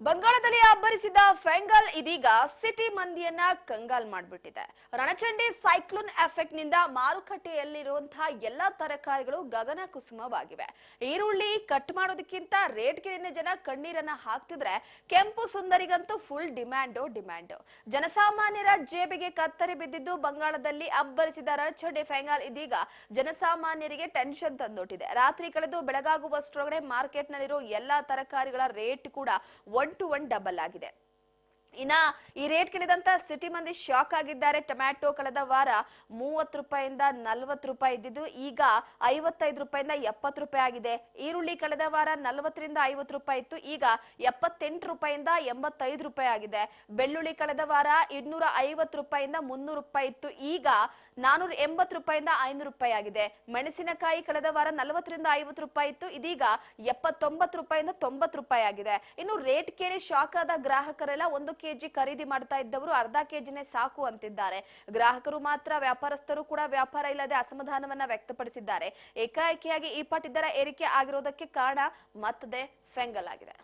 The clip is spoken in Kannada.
ಬಂಗಾಳದಲ್ಲಿ ಅಬ್ಬರಿಸಿದ ಫೆಂಗಲ್ ಇದೀಗ ಸಿಟಿ ಮಂದಿಯನ್ನ ಕಂಗಾಲ್ ಮಾಡಿಬಿಟ್ಟಿದೆ. ರಣಚಂಡಿ ಸೈಕ್ಲೋನ್ ಎಫೆಕ್ಟ್ ನಿಂದ ಮಾರುಕಟ್ಟೆಯಲ್ಲಿರುವಂತಹ ಎಲ್ಲಾ ತರಕಾರಿಗಳು ಗಗನ ಕುಸುಮವಾಗಿವೆ. ಈರುಳ್ಳಿ ಕಟ್ ಮಾಡೋದಕ್ಕಿಂತ ರೇಟ್ಗೆ ಜನ ಕಣ್ಣೀರನ್ನ ಹಾಕ್ತಿದ್ರೆ, ಕೆಂಪು ಸುಂದರಿಗಂತೂ ಫುಲ್ ಡಿಮ್ಯಾಂಡ್. ಜನಸಾಮಾನ್ಯರ ಜೇಬಿಗೆ ಕತ್ತರಿ ಬಿದ್ದಿದ್ದು ಬಂಗಾಳದಲ್ಲಿ ಅಬ್ಬರಿಸಿದ ರಣಚಂಡಿ ಫೆಂಗಲ್ ಇದೀಗ ಜನಸಾಮಾನ್ಯರಿಗೆ ಟೆನ್ಷನ್ ತಂದೊಡ್ಡಿದೆ. ರಾತ್ರಿ ಕಳೆದು ಬೆಳಗಾಗುವಷ್ಟರೊಳಗೆ ಮಾರ್ಕೆಟ್ನಲ್ಲಿರೋ ಎಲ್ಲಾ ತರಕಾರಿಗಳ ರೇಟ್ ಕೂಡ 1 to 1 ಡಬಲ್ ಆಗಿದೆ. ಇನ್ನ ಈ ರೇಟ್ ಕೇಳಿದಂತ ಸಿಟಿ ಮಂದಿ ಶಾಕ್ ಆಗಿದ್ದಾರೆ. ಟೊಮ್ಯಾಟೊ ಕಳೆದ ವಾರ 30 ರೂಪಾಯಿಂದ 40 ರೂಪಾಯಿ ಇದ್ದಿದ್ದು ಈಗ 55 ರೂಪಾಯಿಂದ 70 ರೂಪಾಯಿ ಆಗಿದೆ. ಈರುಳ್ಳಿ ಕಳೆದ ವಾರ 40 ರಿಂದ 50 ರೂಪಾಯಿ ಇತ್ತು, ಈಗ 78 ರೂಪಾಯಿಂದ 85 ರೂಪಾಯಿ ಆಗಿದೆ. ಬೆಳ್ಳುಳ್ಳಿ ಕಳೆದ ವಾರ 250 ರೂಪಾಯಿಂದ 300 ರೂಪಾಯಿ ಇತ್ತು, ಈಗ 480 ರೂಪಾಯಿಂದ 500 ರೂಪಾಯಿ ಆಗಿದೆ. ಮೆಣಸಿನಕಾಯಿ ಕಳೆದ ವಾರ 40 ರಿಂದ 50 ರೂಪಾಯಿ ಇತ್ತು, ಇದೀಗ 79 ರೂಪಾಯಿಂದ 90 ರೂಪಾಯಿ ಆಗಿದೆ. ಇನ್ನು ರೇಟ್ ಕೇಳಿ ಶಾಕ್ ಆದ ಗ್ರಾಹಕರೆಲ್ಲ 1 ಕೆಜಿ ಖರೀದಿ ಮಾಡ್ತಾ ಇದ್ದವರು ಅರ್ಧ ಕೆಜಿನೇ ಸಾಕು ಅಂತಿದ್ದಾರೆ. ಗ್ರಾಹಕರು ಮಾತ್ರ ವ್ಯಾಪಾರಸ್ಥರು ಕೂಡ ವ್ಯಾಪಾರ ಇಲ್ಲದೆ ಅಸಮಾಧಾನವನ್ನ ವ್ಯಕ್ತಪಡಿಸಿದ್ದಾರೆ. ಏಕಾಏಕಿಯಾಗಿ ಈ ಪಟ್ಟಿ ದರ ಏರಿಕೆ ಆಗಿರೋದಕ್ಕೆ ಕಾರಣ ಮತ್ತದೇ ಫೆಂಗಲ್ ಆಗಿದೆ.